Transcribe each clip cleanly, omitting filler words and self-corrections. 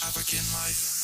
havoc in life.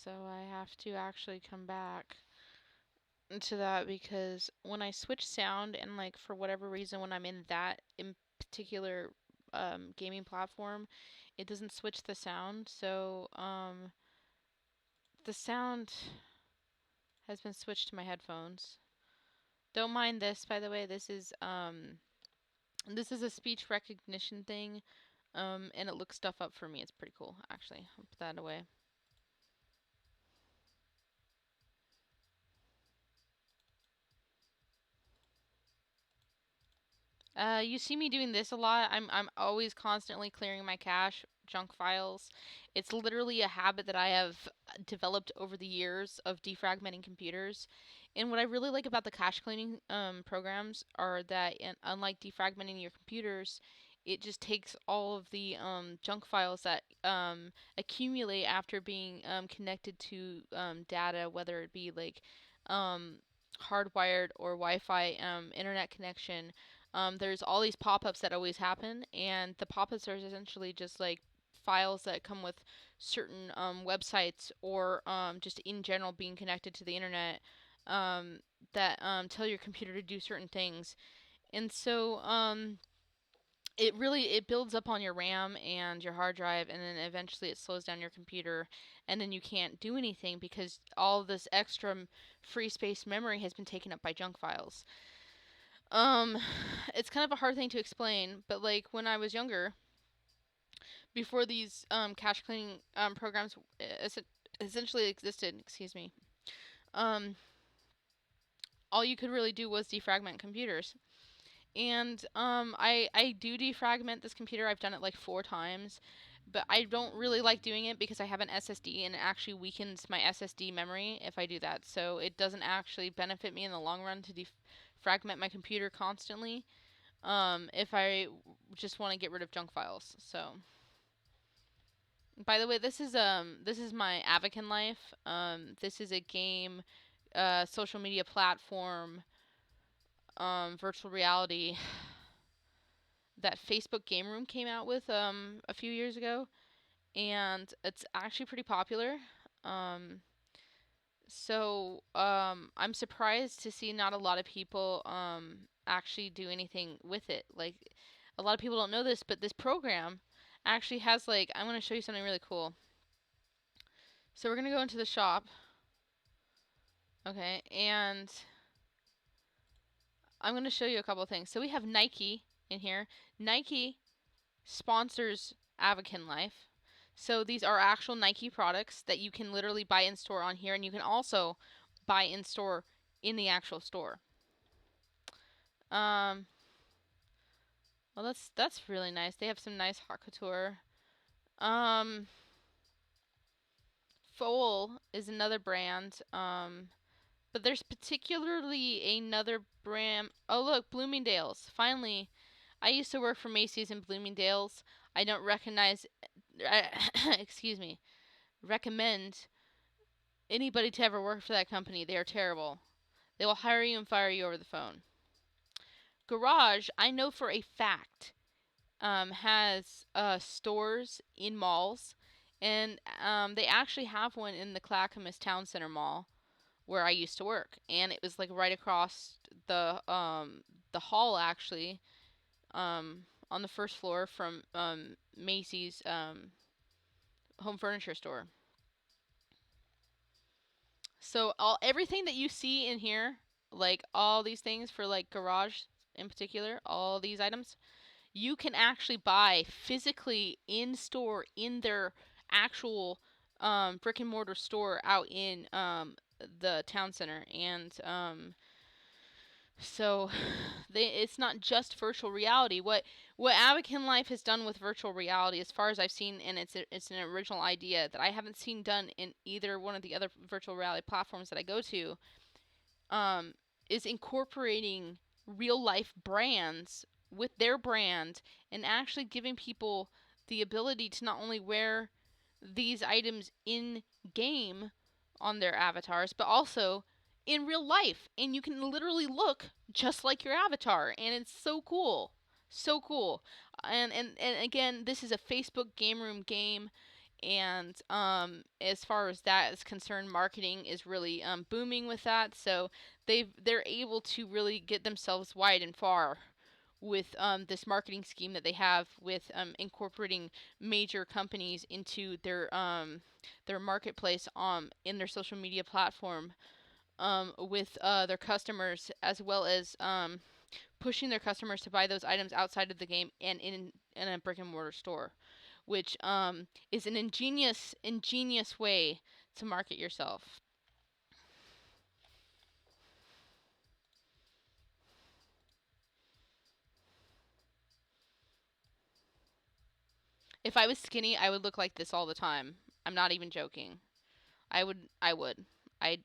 So I have to actually come back to that because when I switch sound and like for whatever reason when I'm in that in particular gaming platform, it doesn't switch the sound. So the sound has been switched to my headphones. Don't mind this, by the way. This is a speech recognition thing, and it looks stuff up for me. It's pretty cool, actually. I'll put that away. You see me doing this a lot. I'm always constantly clearing my cache, junk files. It's literally a habit that I have developed over the years of defragmenting computers. And what I really like about the cache cleaning programs are that, unlike defragmenting your computers, it just takes all of the junk files that accumulate after being connected to data, whether it be like um, hardwired or Wi-Fi internet connection. There's all these pop-ups that always happen, and the pop-ups are essentially just like files that come with certain websites or just in general being connected to the internet um, that tell your computer to do certain things. And so it builds up on your RAM and your hard drive, and then eventually it slows down your computer, and then you can't do anything because all this extra free space memory has been taken up by junk files. Um, it's kind of a hard thing to explain, but like when I was younger, before these cache cleaning programs essentially existed, excuse me, um, all you could really do was defragment computers. And I do defragment this computer. I've done it like 4 times, but I don't really like doing it because I have an SSD and it actually weakens my SSD memory if I do that. So it doesn't actually benefit me in the long run to defragment my computer constantly. If I just want to get rid of junk files. So, by the way, this is my Avakin life. This is a game, social media platform, virtual reality that Facebook Game Room came out with a few years ago, and it's actually pretty popular. Um, I'm surprised to see not a lot of people actually do anything with it. Like a lot of people don't know this, but this program actually has like I'm going to show you something really cool. So we're going to go into the shop. Okay, and I'm going to show you a couple of things. So we have Nike in here. Nike sponsors Avakin Life. So these are actual Nike products that you can literally buy in store on here, and you can also buy in store in the actual store. Um, well, that's really nice. They have some nice haute couture. Um, Foal is another brand. But there's particularly another brand. Oh, look, Bloomingdale's. Finally, I used to work for Macy's and Bloomingdale's. I don't recognize, excuse me, recommend anybody to ever work for that company. They are terrible. They will hire you and fire you over the phone. Garage, I know for a fact, has stores in malls, and they actually have one in the Clackamas Town Center Mall where I used to work, and it was like right across the hall actually, on the first floor from Macy's home furniture store. So all everything that you see in here, like all these things for like garage in particular, all these items, you can actually buy physically in store in their actual brick and mortar store out in the town center. And so it's not just virtual reality. What Avakin Life has done with virtual reality, as far as I've seen, and it's an original idea that I haven't seen done in either one of the other virtual reality platforms that I go to, is incorporating real life brands with their brand and actually giving people the ability to not only wear these items in game on their avatars, but also in real life. And you can literally look just like your avatar. And it's so cool. So cool. And again, this is a Facebook game room game. And as far as that is concerned, marketing is really booming with that. So they're able to really get themselves wide and far with this marketing scheme that they have with incorporating major companies into their marketplace in their social media platform with their customers, as well as pushing their customers to buy those items outside of the game and in a brick and mortar store, which is an ingenious way to market yourself. If I was skinny, I would look like this all the time. I'm not even joking. I would. I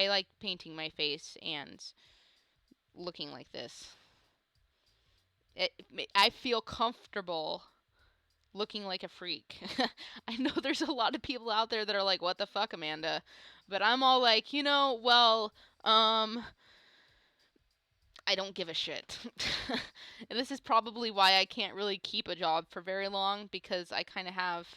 like painting my face and looking like this. It, I feel comfortable looking like a freak. I know there's a lot of people out there that are like, "What the fuck, Amanda?" But I'm all like, well, um, I don't give a shit. And this is probably why I can't really keep a job for very long, because I kind of have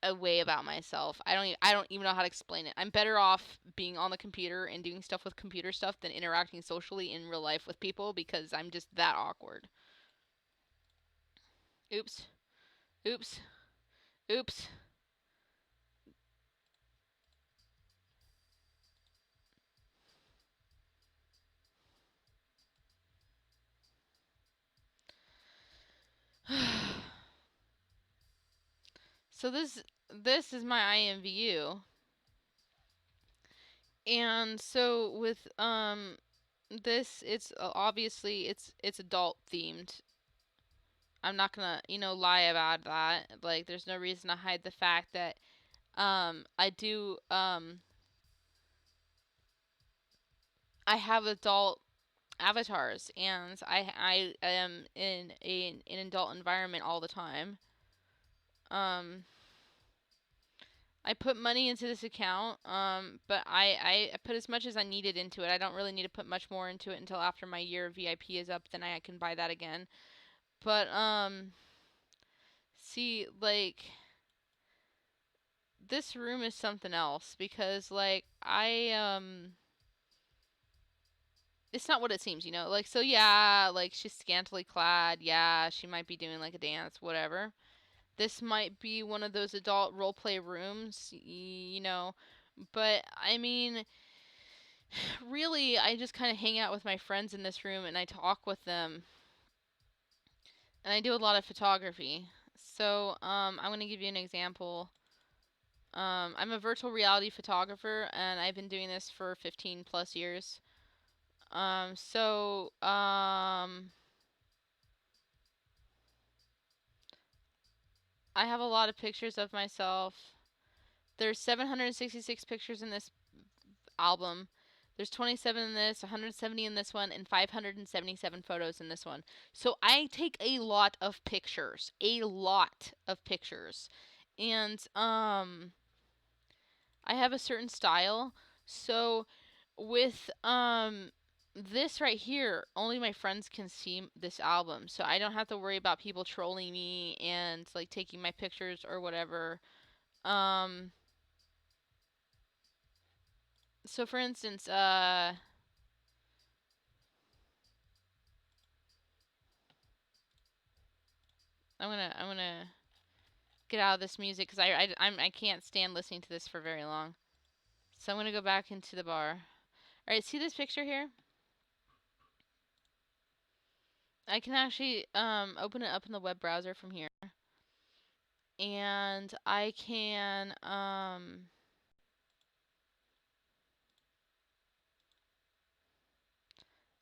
a way about myself. I don't even know how to explain it. I'm better off being on the computer and doing stuff with computer stuff than interacting socially in real life with people, because I'm just that awkward. Oops. Oops. Oops. So this is my IMVU. And so with this, it's obviously it's adult themed. I'm not gonna, lie about that. Like, there's no reason to hide the fact that I do I have adult avatars, and I am in an adult environment all the time. Um I put money into this account, but I put as much as I needed into it. I don't really need to put much more into it until after my year of VIP is up. Then I can buy that again. But see, like, this room is something else, because like it's not what it seems, Like, so yeah, like, she's scantily clad. Yeah, she might be doing like a dance, whatever. This might be one of those adult role play rooms, But I mean, really, I just kind of hang out with my friends in this room and I talk with them, and I do a lot of photography. So, I'm gonna give you an example. I'm a virtual reality photographer, and I've been doing this for 15 plus years. So, I have a lot of pictures of myself. There's 766 pictures in this album. There's 27 in this, 170 in this one, and 577 photos in this one. So I take a lot of pictures. A lot of pictures. And I have a certain style. So with this right here, only my friends can see this album. So I don't have to worry about people trolling me and like taking my pictures or whatever. Um so for instance, I'm gonna get out of this music, because I can't stand listening to this for very long. So I'm gonna go back into the bar. All right, see this picture here? I can actually open it up in the web browser from here, and I can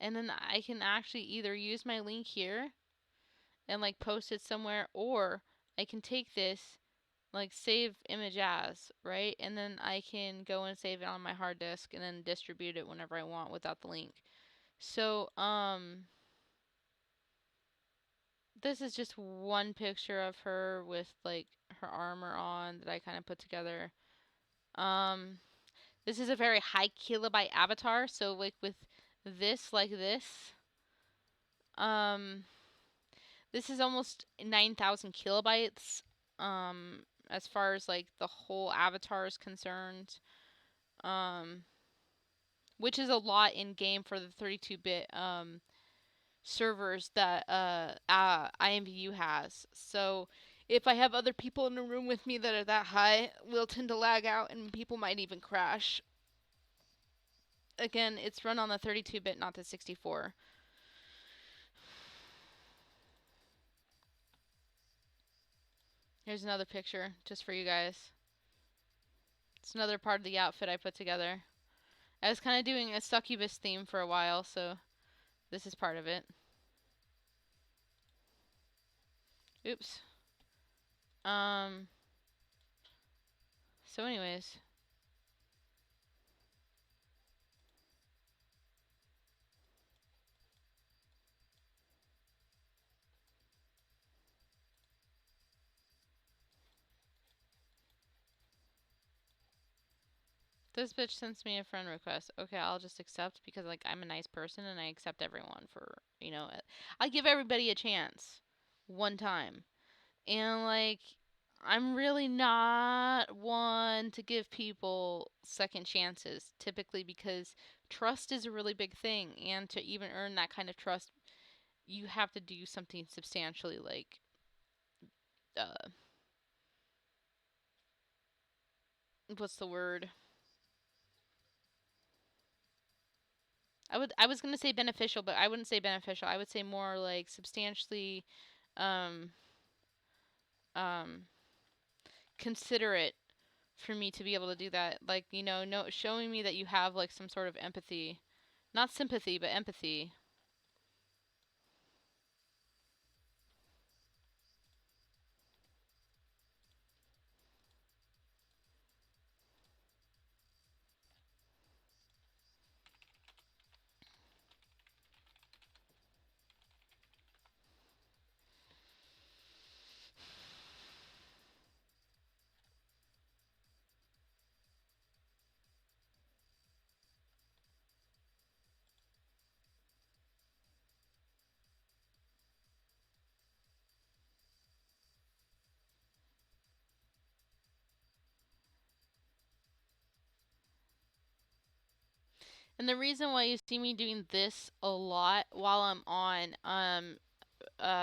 and then I can actually either use my link here and like post it somewhere, or I can take this, like, save image as, right? And then I can go and save it on my hard disk and then distribute it whenever I want without the link. So, this is just one picture of her with like her armor on that I kind of put together. Um, this is a very high kilobyte avatar, so like with this, like this, um, this is almost 9,000 kilobytes. as far as like the whole avatar is concerned. Um, which is a lot in game for the 32-bit servers that IMVU has. So if I have other people in the room with me that are that high, we'll tend to lag out and people might even crash. Again, it's run on the 32-bit, not the 64. Here's another picture just for you guys. It's another part of the outfit I put together. I was kind of doing a succubus theme for a while, so this is part of it. Oops. So anyways. This bitch sends me a friend request. Okay, I'll just accept because like I'm a nice person and I accept everyone for, I give everybody a chance one time. And like I'm really not one to give people second chances typically because trust is a really big thing and to even earn that kind of trust you have to do something substantially like uh what's the word? I was gonna say beneficial, but I wouldn't say beneficial. I would say more like substantially um um considerate for me to be able to do that. Like, no showing me that you have like some sort of empathy. Not sympathy, but empathy. And the reason why you see me doing this a lot while I'm on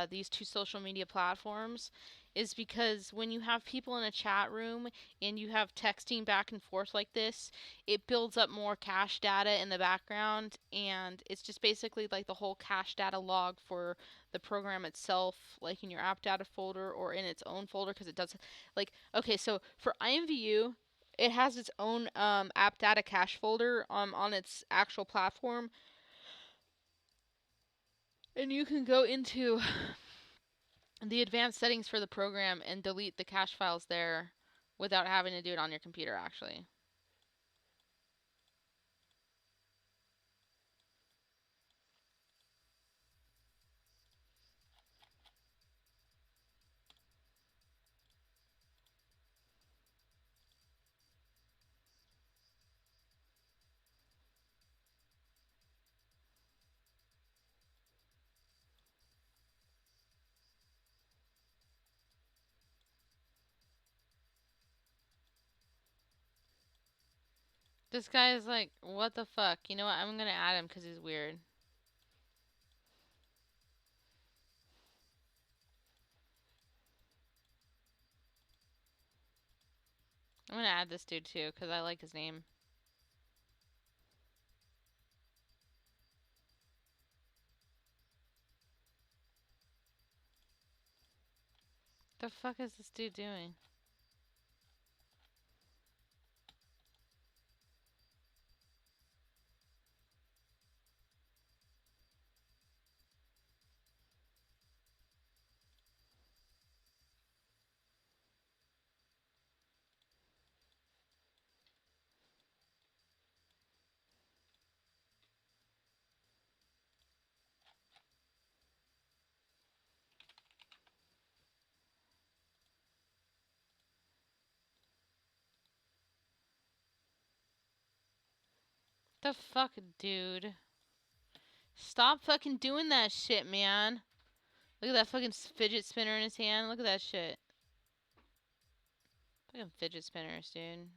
these two social media platforms is because when you have people in a chat room and you have texting back and forth like this, it builds up more cache data in the background, and it's just basically like the whole cache data log for the program itself, like in your app data folder or in its own folder, because it does like okay, so for IMVU. It has its own app data cache folder on its actual platform, and you can go into the advanced settings for the program and delete the cache files there without having to do it on your computer actually. This guy is like, what the fuck? You know what? I'm gonna add him because he's weird. I'm gonna add this dude too because I like his name. The fuck is this dude doing? The fuck, dude? Stop fucking doing that shit, man. Look at that fucking fidget spinner in his hand. Look at that shit. Fucking fidget spinners, dude.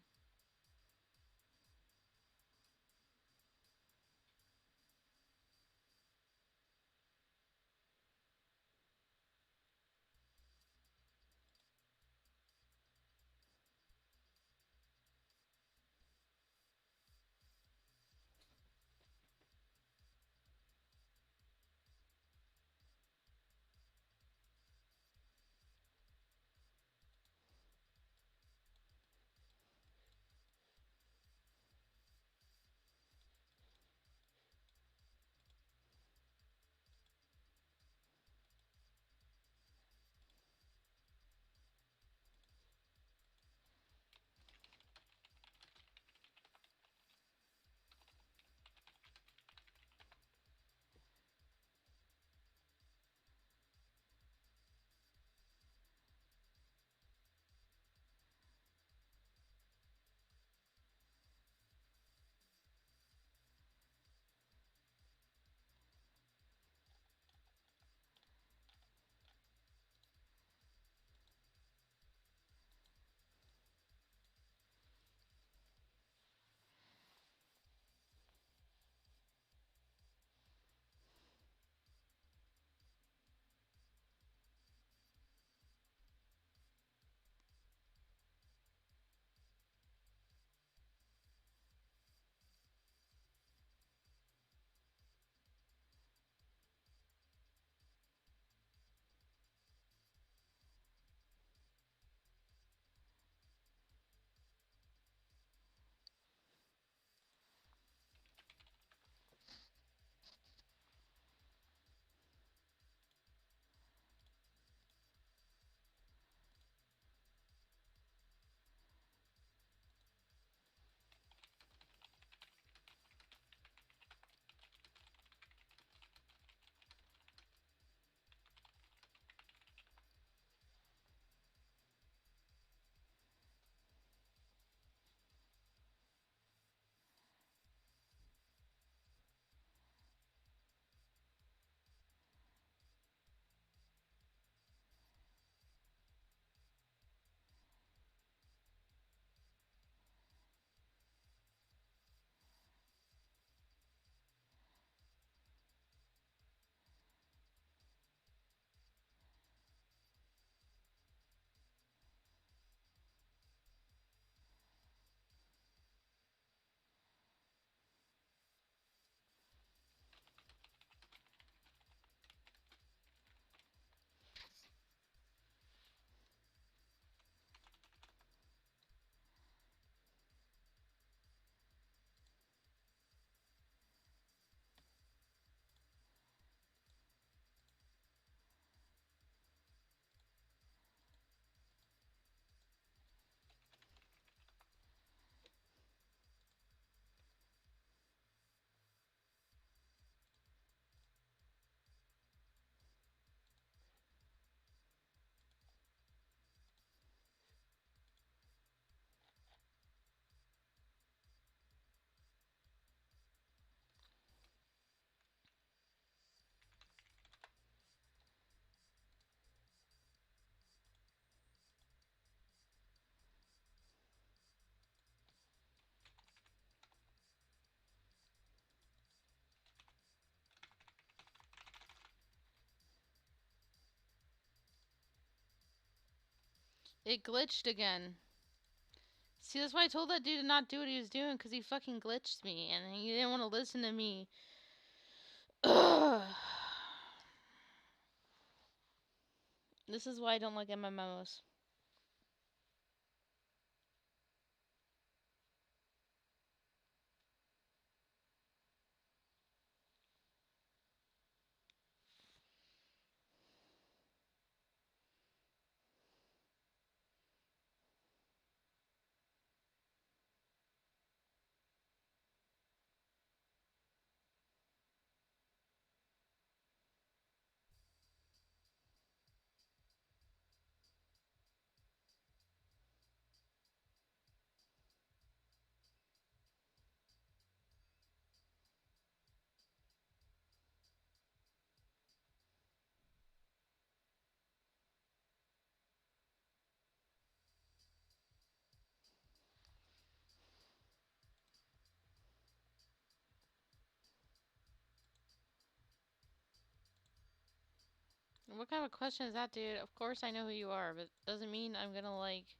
It glitched again. See, that's why I told that dude to not do what he was doing, because he fucking glitched me, and he didn't want to listen to me. Ugh. This is why I don't like MMOs. What kind of question is that, dude? Of course I know who you are, but doesn't mean I'm gonna like.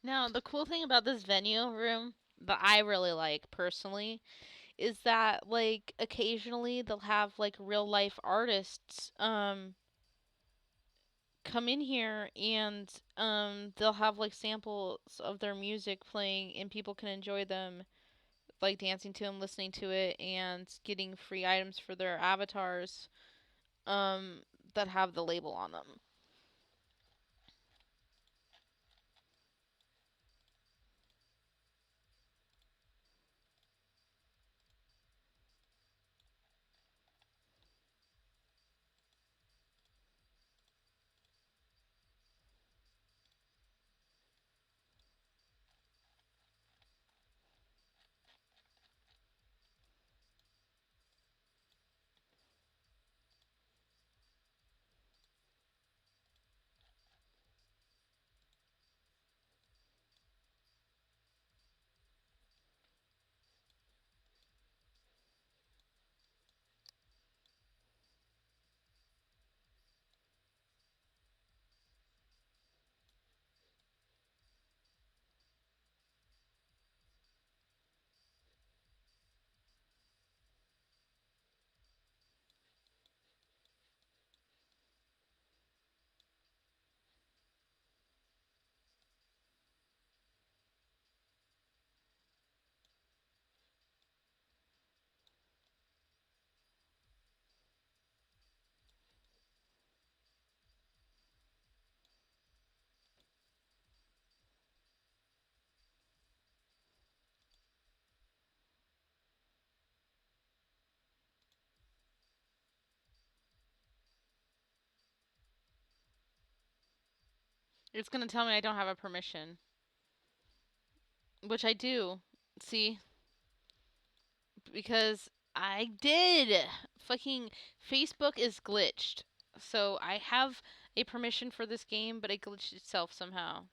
Now, the cool thing about this venue room that I really like personally is that like occasionally they'll have like real life artists come in here and they'll have like samples of their music playing and people can enjoy them like dancing to them, listening to it and getting free items for their avatars um that have the label on them. It's going to tell me I don't have a permission, which I do. See, because I did. Fucking Facebook is glitched. So I have a permission for this game, but it glitched itself somehow.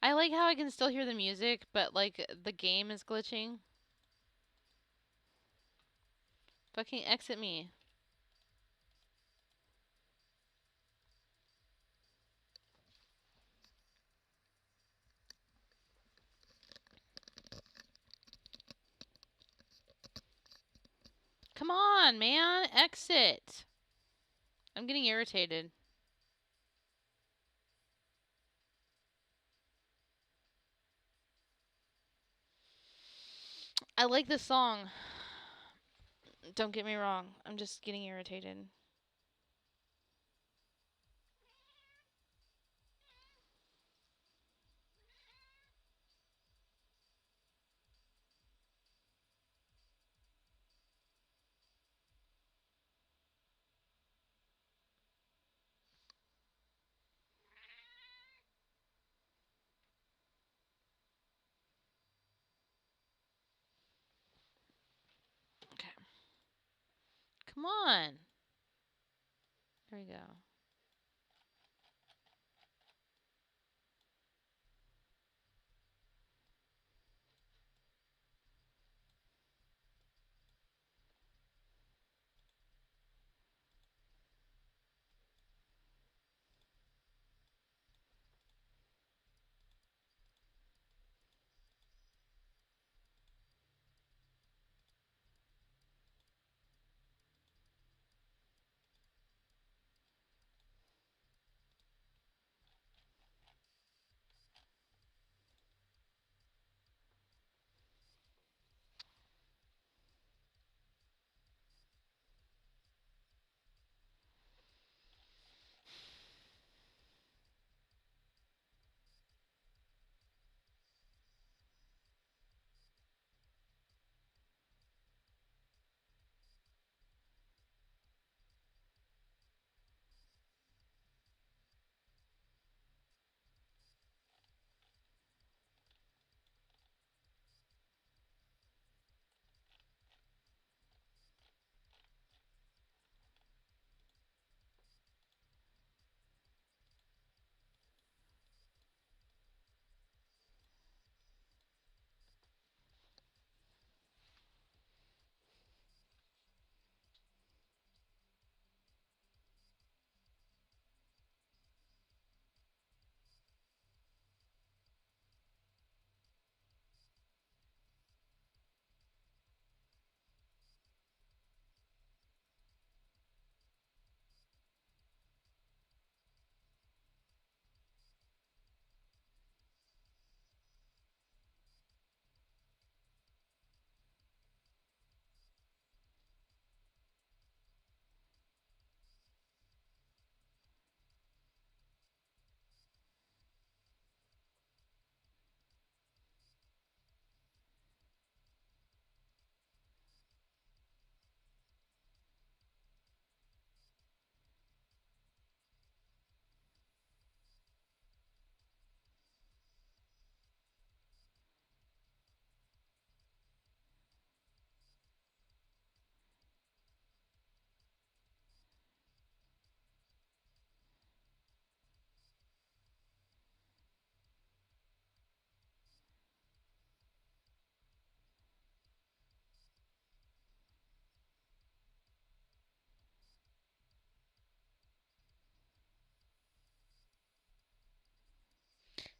I like how I can still hear the music, but like the game is glitching. Fucking exit me. Come on, man. Exit. I'm getting irritated. I like this song. Don't get me wrong. I'm just getting irritated. Come on. There we go.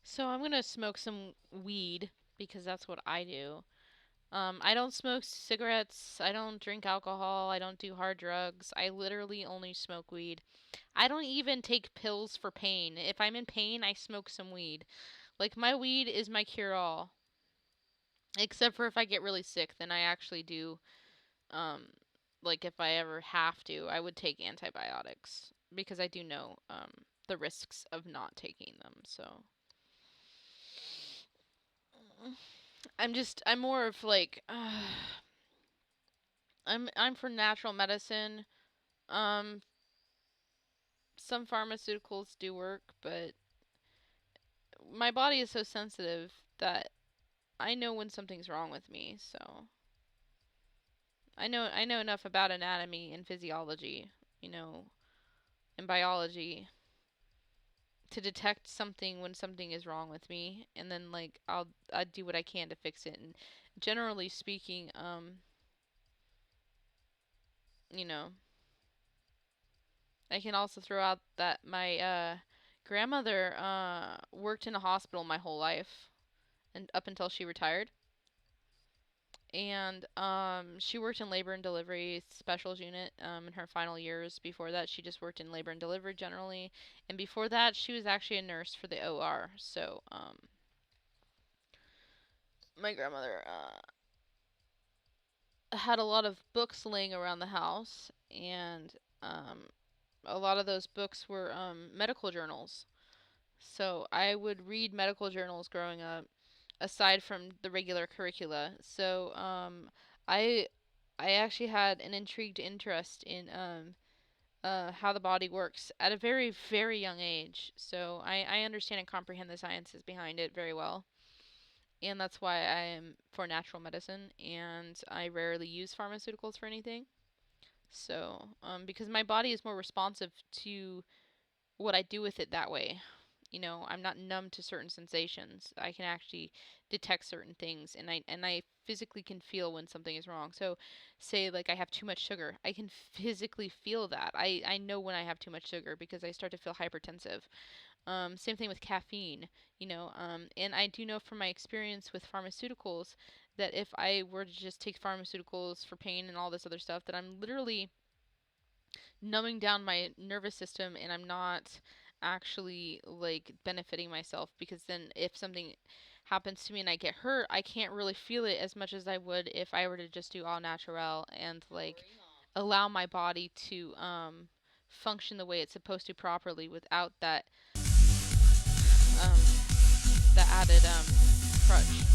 So I'm gonna smoke some weed because that's what I do. I don't smoke cigarettes. I don't drink alcohol. I don't do hard drugs. I literally only smoke weed. I don't even take pills for pain. If I'm in pain, I smoke some weed. Like, my weed is my cure all. Except for if I get really sick, then I actually do, um, like, if I ever have to, I would take antibiotics. Because I do know, the risks of not taking them, so. I'm more of like, I'm for natural medicine. Um, some pharmaceuticals do work, but my body is so sensitive that I know when something's wrong with me. So I know enough about anatomy and physiology, you know, and biology to detect something when something is wrong with me, and then like I do what I can to fix it. And generally speaking, you know, I can also throw out that my grandmother worked in a hospital my whole life and up until she retired. And she worked in labor and delivery specials unit in her final years. Before that, she just worked in labor and delivery generally, and before that, she was actually a nurse for the OR. So my grandmother had a lot of books laying around the house, and um, a lot of those books were medical journals. So I would read medical journals growing up, aside from the regular curricula. So I I actually had an intrigued interest in how the body works at a very, very young age. So I understand and comprehend the sciences behind it very well. And that's why I am for natural medicine, and I rarely use pharmaceuticals for anything. So, because my body is more responsive to what I do with it that way. I'm not numb to certain sensations. I can actually detect certain things, and I physically can feel when something is wrong. So, say like I have too much sugar, I can physically feel that. I know when I have too much sugar because I start to feel hypertensive. Same thing with caffeine, and I do know from my experience with pharmaceuticals that if I were to just take pharmaceuticals for pain and all this other stuff, that I'm literally numbing down my nervous system and I'm not actually like benefiting myself, because then if something happens to me and I get hurt, I can't really feel it as much as I would if I were to just do all natural and like allow my body to function the way it's supposed to properly without um that added crutch.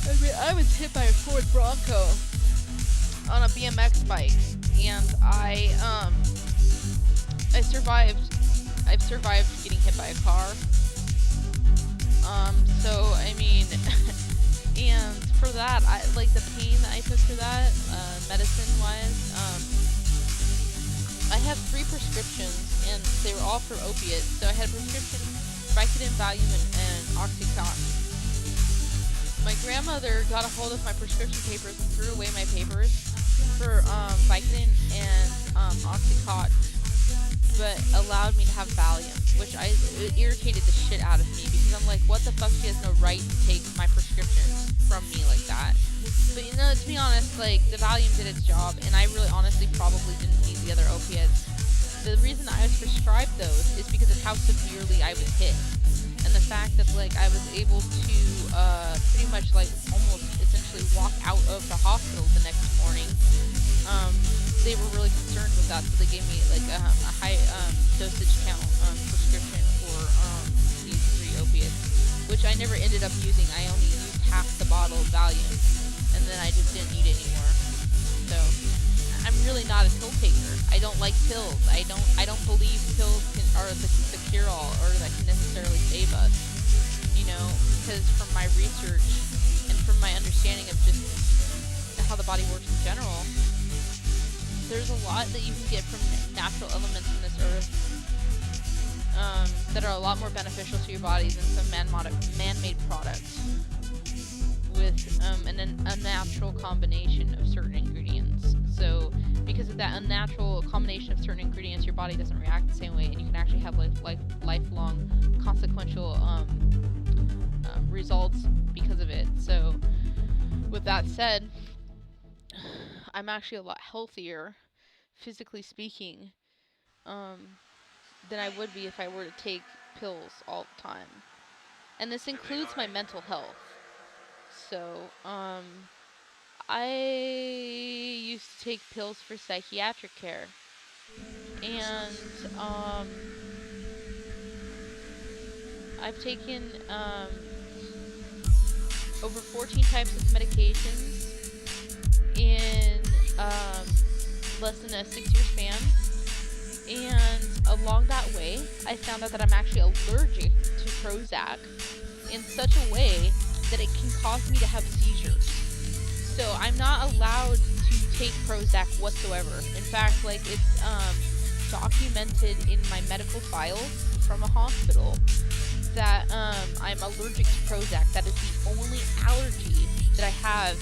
I mean, I was hit by a Ford Bronco on a BMX bike, and I survived. I've survived getting hit by a car. So I mean, and for that, I like the pain that I took for that, medicine wise. I have 3 prescriptions, and they were all for opiates. So I had a prescription for Vicodin, Valium, and Oxycontin. My grandmother got a hold of my prescription papers and threw away my papers for Vicodin and Oxycontin, but allowed me to have Valium, which it irritated the shit out of me, because I'm like, what the fuck? She has no right to take my prescriptions from me like that. But to be honest, like, the Valium did its job, and I really honestly probably didn't need the other opiates. The reason I was prescribed those is because of how severely I was hit, and the fact that like I was able to pretty much like almost essentially walk out of the hospital the next morning. They were really concerned with that, so they gave me like a high dosage count prescription for these 3 opiates, which I never ended up using. I only used half the bottle of Valium, and then I just didn't need it anymore. So I'm really not a pill taker. I don't like pills. I don't believe pills are the cure all, or that can necessarily save us. Because from my research and from my understanding of just how the body works in general, there's a lot that you can get from natural elements in this earth that are a lot more beneficial to your body than some man-made products with an unnatural combination of certain ingredients. So because of that unnatural combination of certain ingredients, your body doesn't react the same way, and you can actually have lifelong consequential results because of it. So with that said, I'm actually a lot healthier, physically speaking, than I would be if I were to take pills all the time. And this includes my mental health. So, I used to take pills for psychiatric care. And, I've taken, over 14 types of medications in less than a 6-year span, and along that way I found out that I'm actually allergic to Prozac in such a way that it can cause me to have seizures. So I'm not allowed to take Prozac whatsoever. In fact, like, it's documented in my medical files from a hospital that I'm allergic to Prozac. That is the only allergy that I have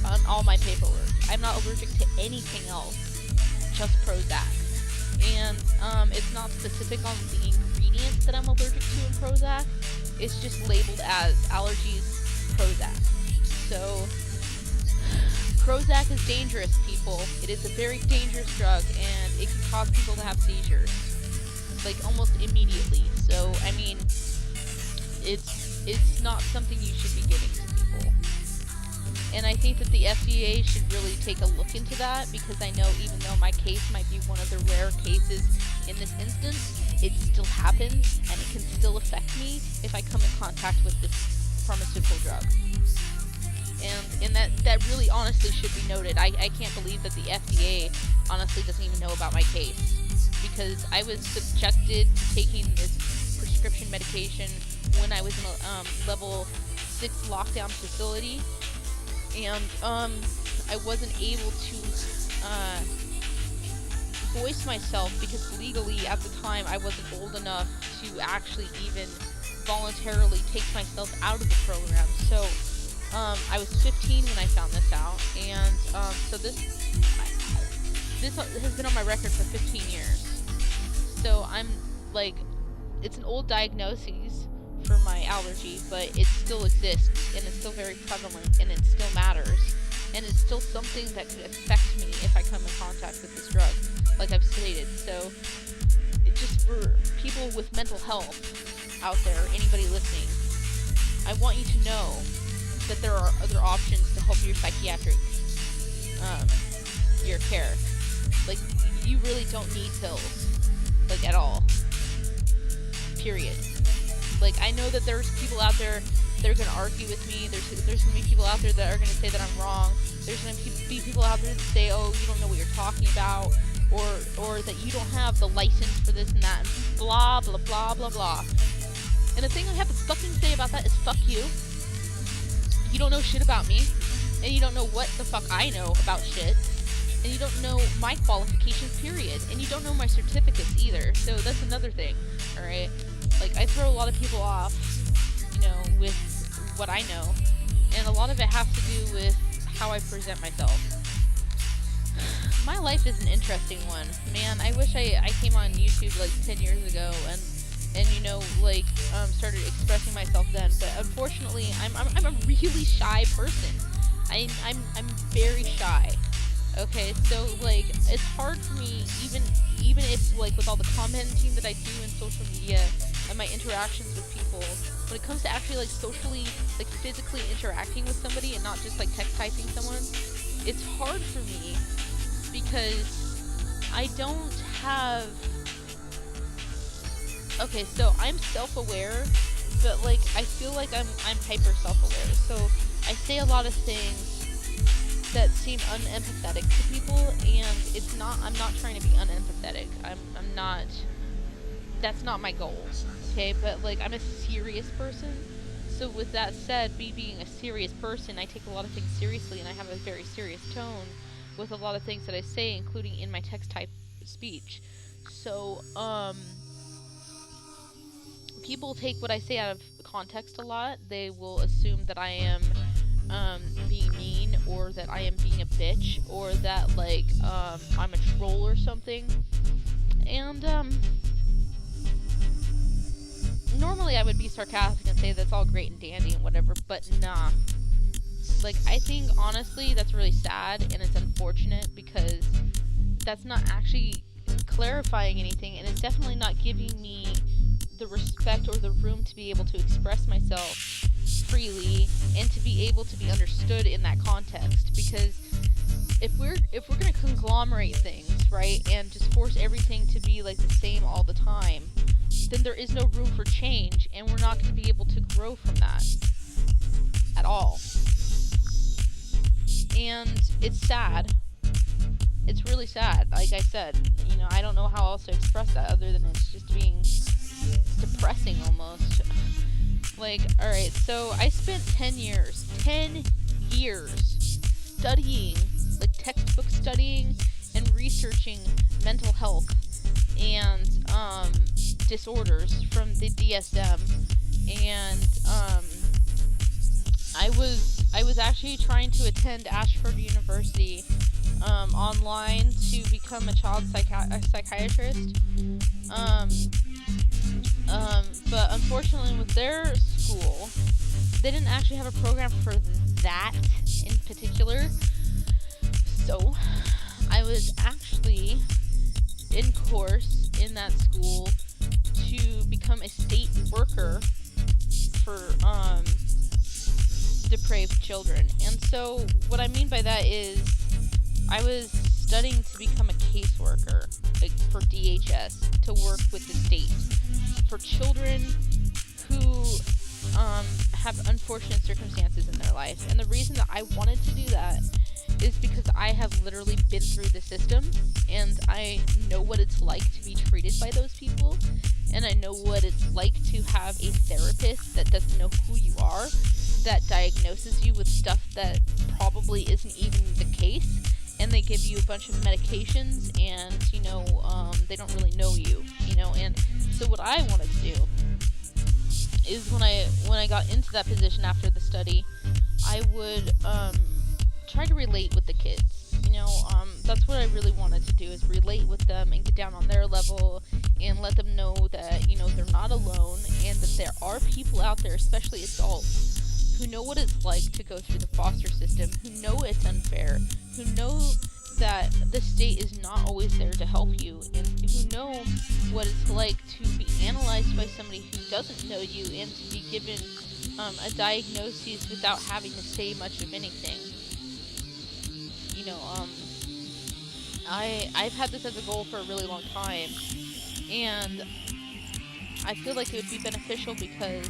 on all my paperwork. I'm not allergic to anything else, just Prozac. And it's not specific on the ingredients that I'm allergic to in Prozac. It's just labeled as allergies Prozac. So Prozac is dangerous, people. It is a very dangerous drug, and it can cause people to have seizures, like, almost immediately. So I mean, it's not something you should be giving to people. And I think that the FDA should really take a look into that, because I know even though my case might be one of the rare cases in this instance, it still happens, and it can still affect me if I come in contact with this pharmaceutical drug. And that really honestly should be noted. I can't believe that the FDA honestly doesn't even know about my case, because I was subjected to taking this prescription medication when I was in a level 6 lockdown facility, and I wasn't able to voice myself because legally at the time I wasn't old enough to actually even voluntarily take myself out of the program. So I was 15 when I found this out, and so this has been on my record for 15 years. So I'm like, it's an old diagnosis for my allergy, but it still exists, and it's still very prevalent, and it still matters, and it's still something that could affect me if I come in contact with this drug, like I've stated. So it's just for people with mental health out there, anybody listening, I want you to know that there are other options to help your psychiatric your care. Like, you really don't need pills, like, at all, period. Like, I know that there's people out there that are going to argue with me. There's going to be people out there that are going to say that I'm wrong. There's going to be people out there that say, oh, you don't know what you're talking about, or that you don't have the license for this and that, and blah, blah, blah, blah, blah. And the thing I have to fucking say about that is fuck you. You don't know shit about me, and you don't know what the fuck I know about shit, and you don't know my qualifications, period, and you don't know my certificates either. So that's another thing, alright? Like, I throw a lot of people off, you know, with what I know, and a lot of it has to do with how I present myself. My life is an interesting one. Man, I wish I came on YouTube like 10 years ago and you know, like, started expressing myself then, but unfortunately, I'm a really shy person. I'm very shy. Okay, so, like, it's hard for me, even if, like, with all the commenting that I do in social media and my interactions with people, when it comes to actually, like, socially, like, physically interacting with somebody and not just, like, text typing someone, it's hard for me because I don't have... Okay, so I'm self-aware, but, like, I feel like I'm hyper self-aware, so I say a lot of things that seem unempathetic to people, and I'm not trying to be unempathetic. I'm not, that's not my goal, okay? But, like, I'm a serious person, so with that said, me being a serious person, I take a lot of things seriously, and I have a very serious tone with a lot of things that I say, including in my text type speech. So, people take what I say out of context a lot. They will assume that I am being mean, or that I am being a bitch, or that, like, I'm a troll or something. And normally I would be sarcastic and say that's all great and dandy and whatever, but nah. Like, I think honestly that's really sad, and it's unfortunate because that's not actually clarifying anything, and it's definitely not giving me the respect or the room to be able to express myself freely and to be able to be understood in that context. Because if we're gonna conglomerate things, right, and just force everything to be like the same all the time, then there is no room for change, and we're not gonna be able to grow from that at all. And it's sad. It's really sad. Like I said, you know, I don't know how else to express that other than it's just being depressing almost. Like, alright, so I spent 10 years studying, like textbook studying and researching mental health and disorders from the DSM, and I was actually trying to attend Ashford University online to become a child psychiatrist. But unfortunately with their school, they didn't actually have a program for that in particular. So I was actually in course in that school to become a state worker for depraved children. And so what I mean by that is I was studying to become a caseworker, like for DHS, to work with the state for children who have unfortunate circumstances in their life. And the reason that I wanted to do that is because I have literally been through the system, and I know what it's like to be treated by those people, and I know what it's like to have a therapist that doesn't know who you are, that diagnoses you with stuff that probably isn't even the case, and they give you a bunch of medications, and they don't really know you, and so what I wanted to do is when I got into that position after the study, I would try to relate with the kids. That's what I really wanted to do, is relate with them and get down on their level and let them know that they're not alone, and that there are people out there, especially adults, who know what it's like to go through the foster system, who know it's unfair, who know that the state is not always there to help you, and who know what it's like to be analyzed by somebody who doesn't know you, and to be given a diagnosis without having to say much of anything. I've had this as a goal for a really long time, and I feel like it would be beneficial because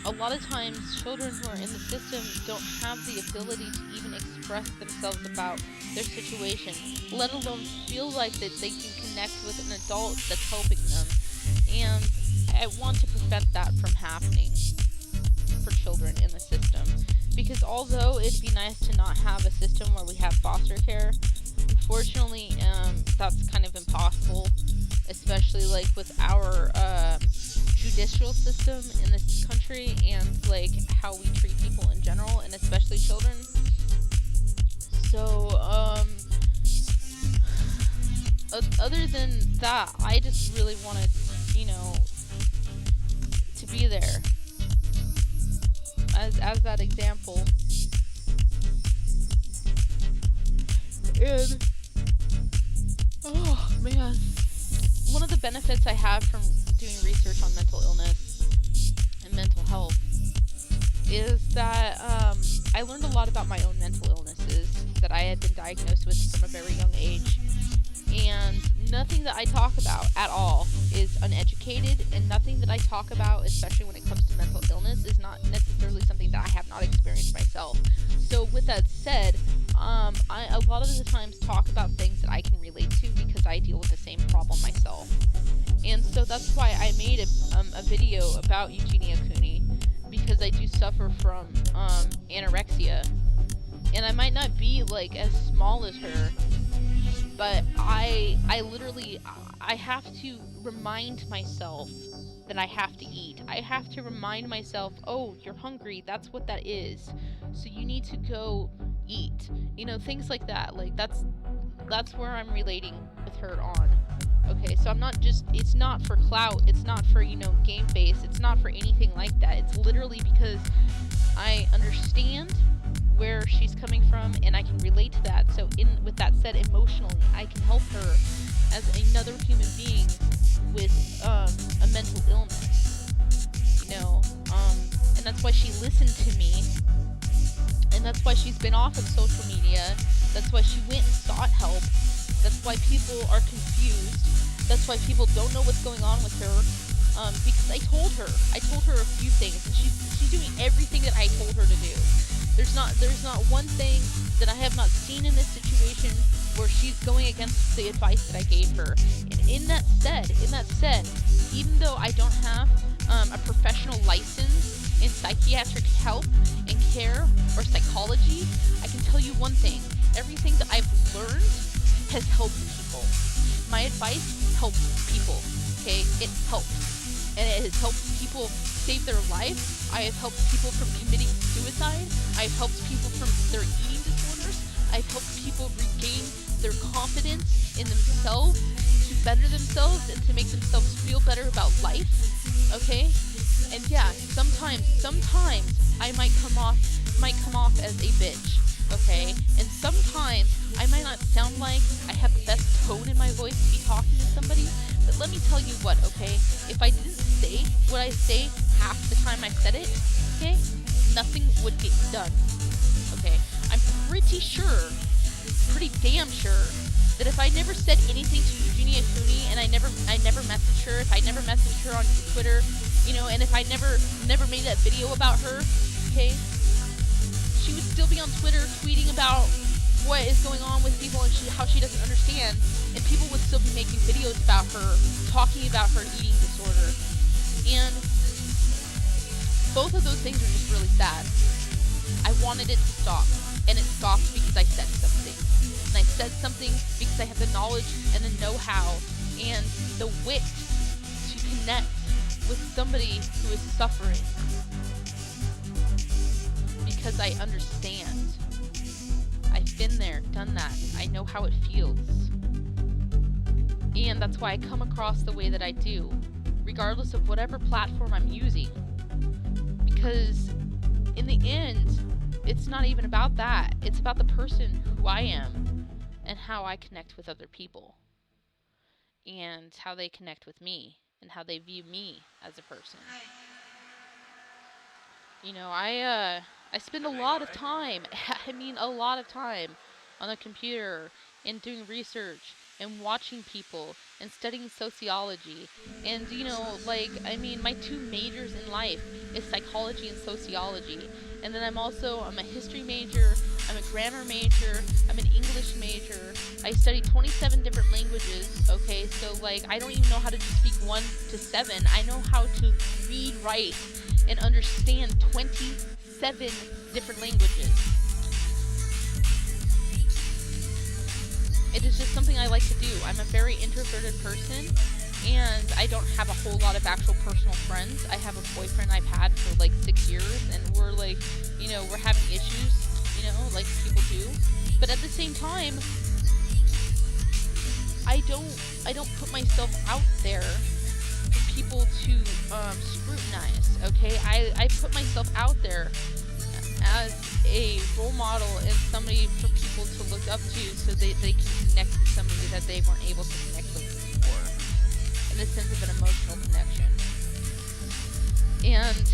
a lot of times children who are in the system don't have the ability to even express themselves about their situation, let alone feel like that they can connect with an adult that's helping them. And I want to prevent that from happening for children in the system. Because although it'd be nice to not have a system where we have foster care, unfortunately, that's kind of impossible, especially like with our judicial system in this country, and like how we treat people in general, and especially children. So other than that, I just really wanted to be there as that example. And oh man, one of the benefits I have from doing research on mental illness and mental health is that I learned a lot about my own mental illnesses that I had been diagnosed with from a very young age, and nothing that I talk about at all is uneducated, and nothing that I talk about, especially when it comes to mental illness, is not necessarily something that I have not experienced myself. So with that said, I a lot of the times talk about things that I can relate to because I deal with the same problem myself. And so that's why I made a video about Eugenia Cooney, because I do suffer from anorexia, and I might not be like as small as her, but I literally have to remind myself that I have to eat. I have to remind myself, oh, you're hungry, that's what that is, so you need to go eat. Things like that. Like that's where I'm relating with her on. Okay, so I'm not just, it's not for clout, it's not for, game face, it's not for anything like that. It's literally because I understand where she's coming from, and I can relate to that. So with that said, emotionally, I can help her as another human being with a mental illness, and that's why she listened to me, and that's why she's been off of social media, that's why she went and sought help, that's why people are confused, that's why people don't know what's going on with her, because I told her a few things, and she's doing everything that I told her to do. There's not one thing that I have not seen in this situation where she's going against the advice that I gave her. And in that said, even though I don't have a professional license in psychiatric help and care or psychology, I can tell you one thing. Everything that I've learned has helped people. My advice helps people, okay? It helps. And it has helped people save their life. I have helped people from committing suicide. I've helped people from their eating disorders. I've helped people regain their confidence in themselves, to better themselves, and to make themselves feel better about life. Okay? And yeah, sometimes I might come off as a bitch. Okay? And sometimes I might not sound like I have the best tone in my voice to be talking to somebody, but let me tell you what, okay? If I didn't say what I say half the time I said it, okay, nothing would get done. Okay? I'm pretty damn sure that if I never said anything to Eugenia Cooney, and I never messaged her, if I never messaged her on Twitter, and if I never made that video about her, okay, she would still be on Twitter tweeting about what is going on with people and how she doesn't understand, and people would still be making videos about her, talking about her eating disorder. And both of those things are just really sad. I wanted it to stop, and it stopped because I said something. And I said something because I have the knowledge and the know-how and the wit to connect with somebody who is suffering. Because I understand. I've been there, done that. I know how it feels. And that's why I come across the way that I do, regardless of whatever platform I'm using. Because in the end, it's not even about that. It's about the person who I am and how I connect with other people. And how they connect with me and how they view me as a person. You know, I spend a lot of time, a lot of time on the computer and doing research and watching people and studying sociology. And, my two majors in life is psychology and sociology. And then I'm a history major, I'm a grammar major, I'm an English major. I study 27 different languages, okay? So, I don't even know how to just speak 1 to 7. I know how to read, write, and understand 27 different languages. It is just something I like to do. I'm a very introverted person, and I don't have a whole lot of actual personal friends. I have a boyfriend I've had for 6 years, and we're we're having issues, like people do. But at the same time, I don't put myself out there for people to scrutinize, okay? I put myself out there as a role model and somebody for people to look up to so they can connect with somebody that they weren't able to connect with before, in the sense of an emotional connection. And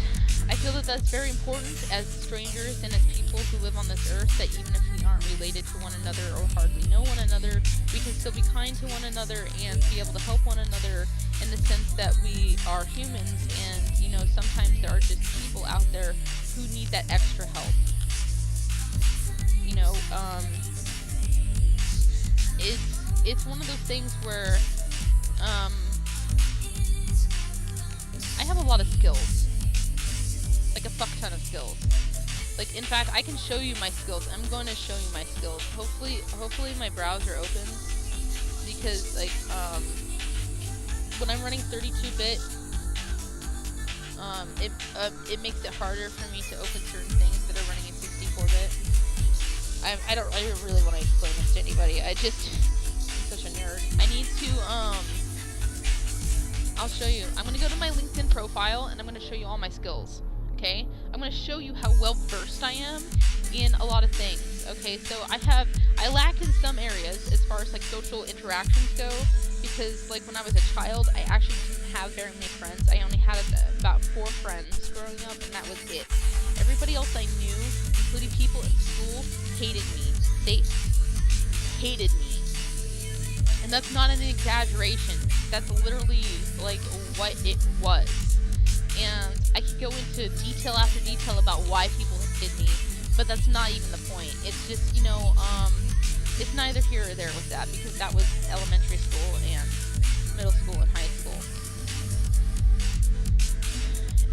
I feel that that's very important as strangers and as people who live on this earth, that even if we aren't related to one another or hardly know one another, we can still be kind to one another and be able to help one another in the sense that we are humans, and sometimes there are just people out there who need that extra help. It's one of those things where I have a lot of skills, a fuck ton of skills. In fact, I can show you my skills. I'm going to show you my skills. Hopefully my browser opens, because when I'm running 32-bit, it makes it harder for me to open certain things that are running in 64-bit. I don't really want to explain this to anybody. I'm such a nerd. I need to, I'll show you. I'm going to go to my LinkedIn profile, and I'm going to show you all my skills, okay? I'm going to show you how well versed I am in a lot of things, okay? So I lack in some areas as far as, social interactions go, because, when I was a child, I actually didn't have very many friends. I only had about 4 friends growing up, and that was it. Everybody else I knew, including people in school, hated me. They hated me. And that's not an exaggeration. That's literally, what it was. And I could go into detail after detail about why people hated me, but that's not even the point. It's just, it's neither here or there with that, because that was elementary school and middle school and high school.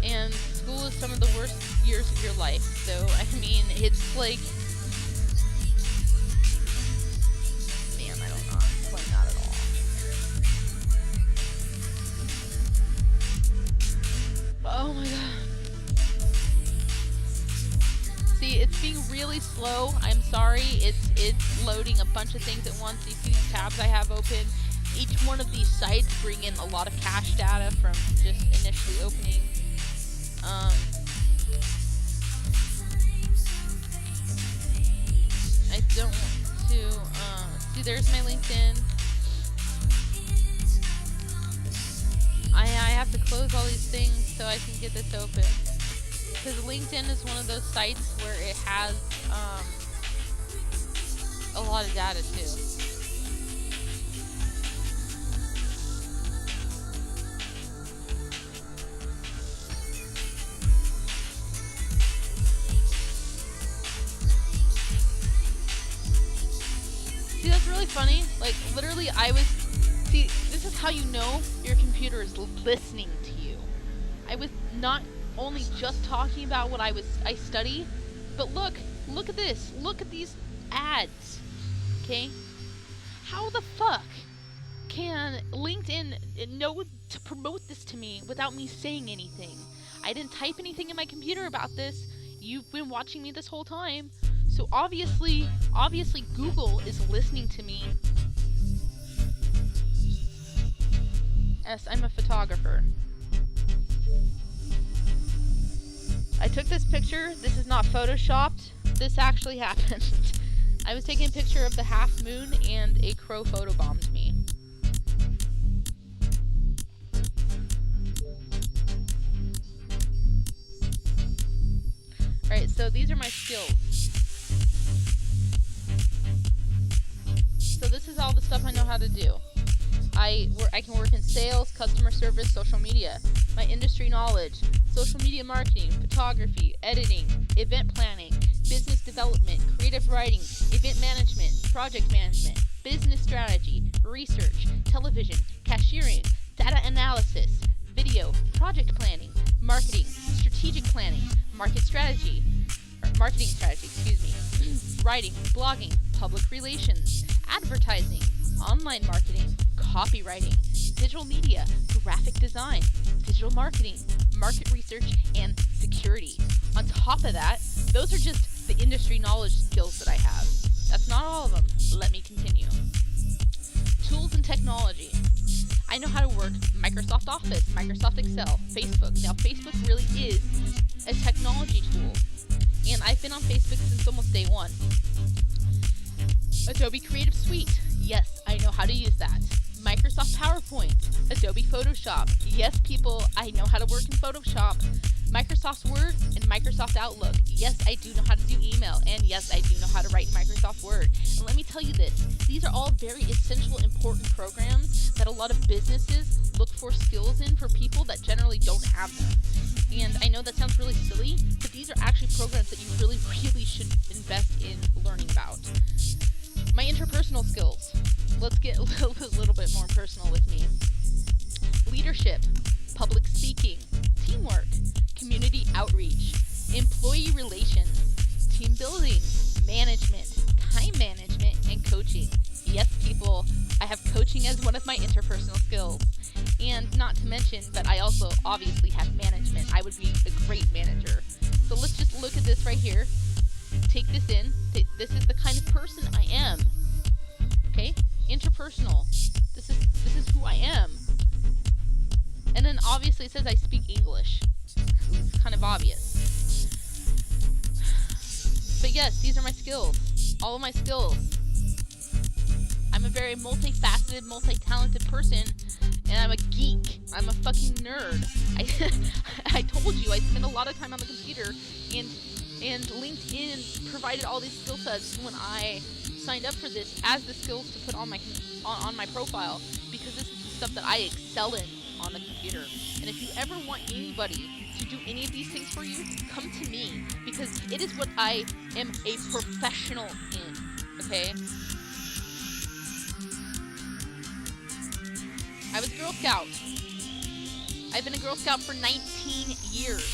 And school is some of the worst years of your life. So, it's man, I don't know how to explain that at all. Oh my god. See, it's being really slow. I'm sorry. It's loading a bunch of things at once. You see these tabs I have open. Each one of these sites bring in a lot of cache data from just initially opening. I don't want to, see, there's my LinkedIn. I have to close all these things so I can get this open. Because LinkedIn is one of those sites where it has, a lot of data too. See, that's really funny. Literally, see, this is how you know your computer is listening to you. I was not only just talking about what I study, but look at this. Look at these ads. Okay? How the fuck can LinkedIn know to promote this to me without me saying anything? I didn't type anything in my computer about this. You've been watching me this whole time. So obviously Google is listening to me. Yes, I'm a photographer. I took this picture. This is not photoshopped. This actually happened. I was taking a picture of the half moon and a crow photobombed me. Alright, so these are my skills. So this is all the stuff I know how to do. I can work in sales, customer service, social media. My industry knowledge: social media marketing, photography, editing, event planning, business development, creative writing, event management, project management, business strategy, research, television, cashiering, data analysis, video, project planning, marketing, strategic planning, marketing strategy, writing, blogging, public relations, advertising, online marketing, copywriting, digital media, graphic design, digital marketing, market research, and security. On top of that, those are just the industry knowledge skills that I have. That's not all of them. Let me continue. Tools and technology. I know how to work Microsoft Office, Microsoft Excel, Facebook. Now, Facebook really is a technology tool, and I've been on Facebook since almost day one. Adobe Creative Suite. Yes, I know how to use that. Microsoft PowerPoint, Adobe Photoshop. Yes, people, I know how to work in Photoshop. Microsoft Word and Microsoft Outlook. Yes, I do know how to do email, and yes, I do know how to write in Microsoft Word. And let me tell you this, these are all very essential, important programs that a lot of businesses look for skills in for people that generally don't have them. And I know that sounds really silly, but these are actually programs that you really, really should invest in learning about. My interpersonal skills. Let's get a little bit more personal with me. Leadership, public speaking, teamwork, community outreach, employee relations, team building, management, time management, and coaching. Yes, people, I have coaching as one of my interpersonal skills. And not to mention, but I also obviously have management. I would be a great manager. So let's just look at this right here. Take this in. This is the kind of person I am. Okay? Interpersonal. This is who I am. And then obviously it says I speak English. It's kind of obvious. But yes, these are my skills. All of my skills. I'm a very multifaceted, multi-talented person, and I'm a geek. I'm a fucking nerd. I told you I spend a lot of time on the computer, and LinkedIn provided all these skill sets when I signed up for this as the skills to put on my profile, because this is the stuff that I excel in on the computer. And if you ever want anybody to do any of these things for you, come to me, because it is what I am a professional in. Okay? I was Girl Scout. I've been a Girl Scout for 19 years.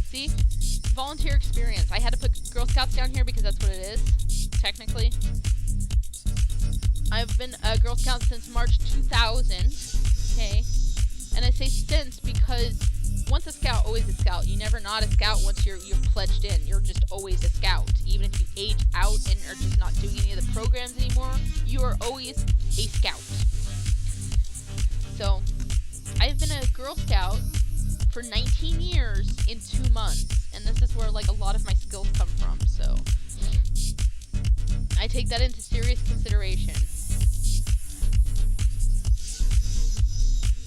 See? Volunteer experience. I had to put Girl Scouts down here because that's what it is, technically. I've been a Girl Scout since March 2000, okay? And I say since because once a scout, always a scout. You're never not a scout once you're pledged in. You're just always a scout. Even if you age out and are just not doing any of the programs anymore, you are always a scout. So, I've been a Girl Scout for 19 years in 2 months. And this is where, like, a lot of my skills come from. So, I take that into serious consideration.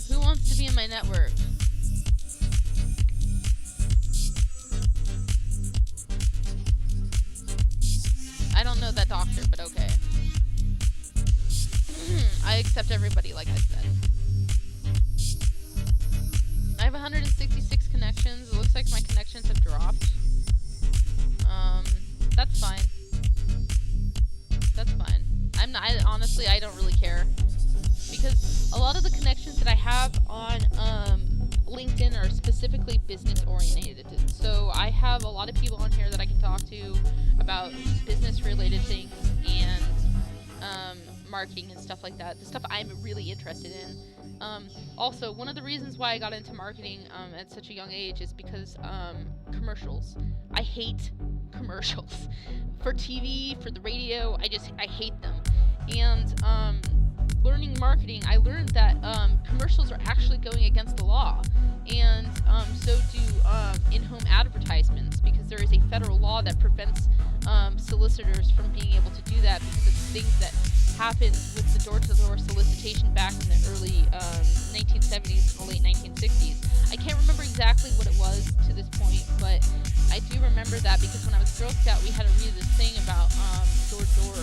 Who wants to be in my network? I don't know that doctor, but okay. I accept everybody, like I said. I have 166 connections. It looks like my connections have dropped. That's fine. That's fine. Honestly, I don't really care. specifically business oriented. So I have a lot of people on here that I can talk to about business related things and marketing and stuff like that. The stuff I'm really interested in. Also, one of the reasons why I got into marketing at such a young age is because commercials. I hate commercials for TV, for the radio. I hate them. And learning marketing, I learned that commercials are actually going against the law, and so do in-home advertisements, because there is a federal law that prevents solicitors from being able to do that because of things that happened with the door-to-door solicitation back in the early 1970s and late 1960s. I can't remember exactly what it was to this point, but I do remember that because when I was Girl Scout, we had to read this thing about door-to-door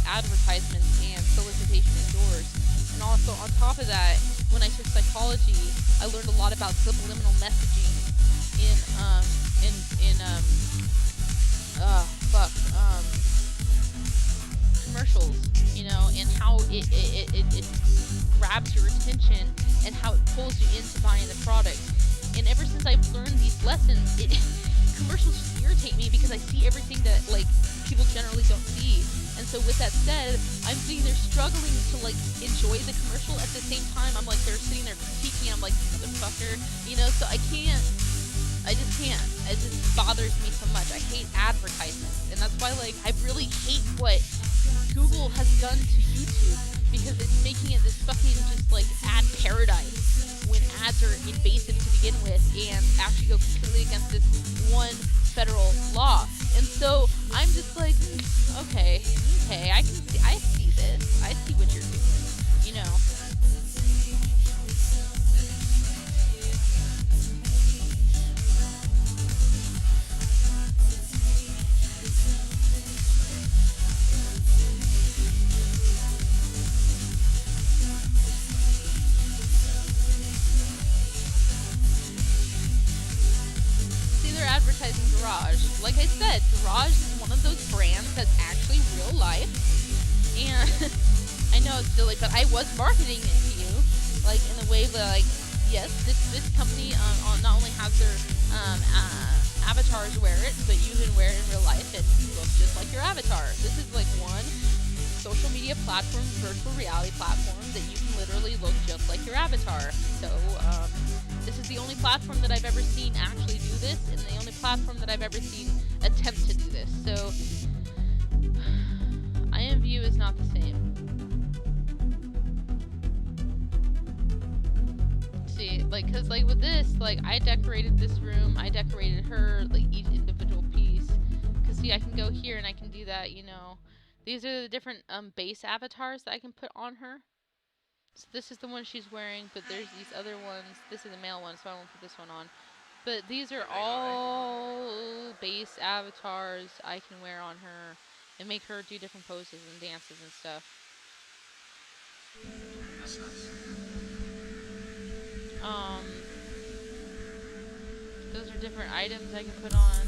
advertisements and solicitation indoors. And also, on top of that, when I took psychology, I learned a lot about subliminal messaging in commercials, and how it grabs your attention and how it pulls you into buying the product. And ever since I've learned these lessons, commercials just irritate me because I see everything that people generally don't see. And so with that said, I'm sitting there struggling to enjoy the commercial at the same time. I'm they're sitting there critiquing. I'm like, motherfucker, so I can't. I just can't. It just bothers me so much. I hate advertisements, and that's why I really hate what Google has done to YouTube, because it's making it this fucking just ad paradise when ads are invasive to begin with and actually go completely against this one federal law. And so I'm just okay, I see this. I see what you're doing, advertising Garage. Like I said, Garage is one of those brands that's actually real life. And I know it's silly, but I was marketing it to you, in a way that, yes, this company not only has their avatars wear it, but you can wear it in real life and look just like your avatar. This is one social media platform, virtual reality platform, that you can literally look just like your avatar. So, this is the only platform that I've ever seen actually do this, and the only platform that I've ever seen attempt to do this. So, IMView is not the same. See, because with this, I decorated this room, I decorated her, each individual piece. Because, see, I can go here and I can do that, These are the different base avatars that I can put on her. So this is the one she's wearing, but there's these other ones. This is a male one, so I won't put this one on. But these are all base avatars I can wear on her and make her do different poses and dances and stuff. Those are different items I can put on.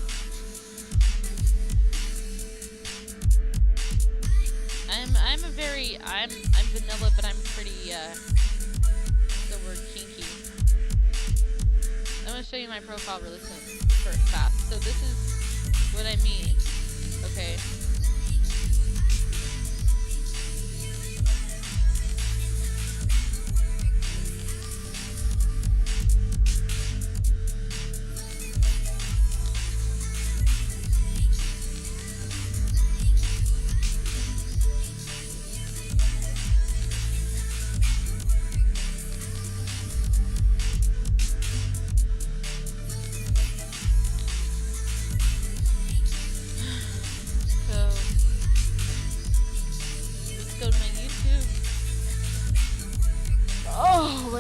I'm vanilla, but I'm pretty, the word kinky. I'm gonna show you my profile really fast. So this is what I mean, okay?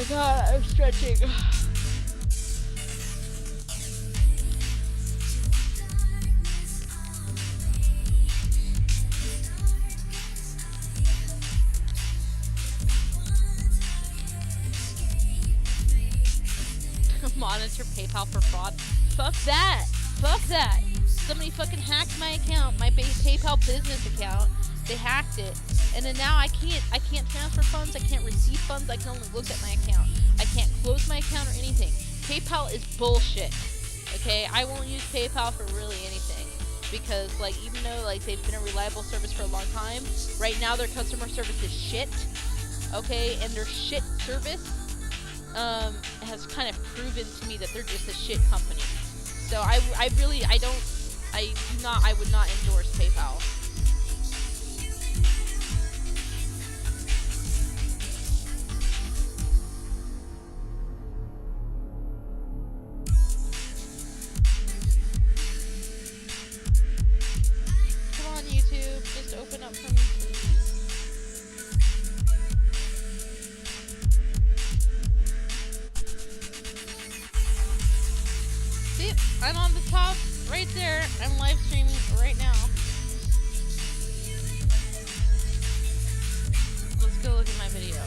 God, I'm stretching. Monitor PayPal for fraud. Fuck that. Fuck that. Somebody fucking hacked my account, my PayPal business account. They hacked it, and then now I can't transfer funds, I can't receive funds, I can only look at my account. I can't close my account or anything. PayPal is bullshit. Okay, I won't use PayPal for really anything because, like, even though like they've been a reliable service for a long time, right now their customer service is shit. Okay, and their shit service has kind of proven to me that they're just a shit company. So I would not endorse PayPal. Come on, YouTube, just open up for me, please. See, I'm on the top, right there. I'm live streaming right now. Let's go look at my video.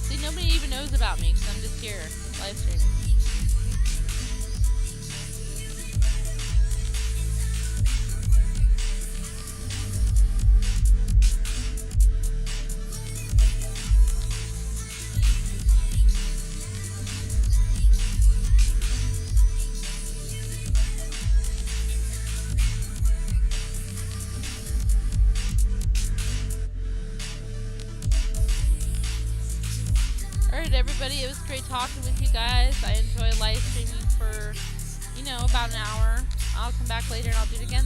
See, nobody even knows about me because I'm just here, live streaming. Alright, everybody, it was great talking with you guys. I enjoy live streaming for, about an hour. I'll come back later and I'll do it again.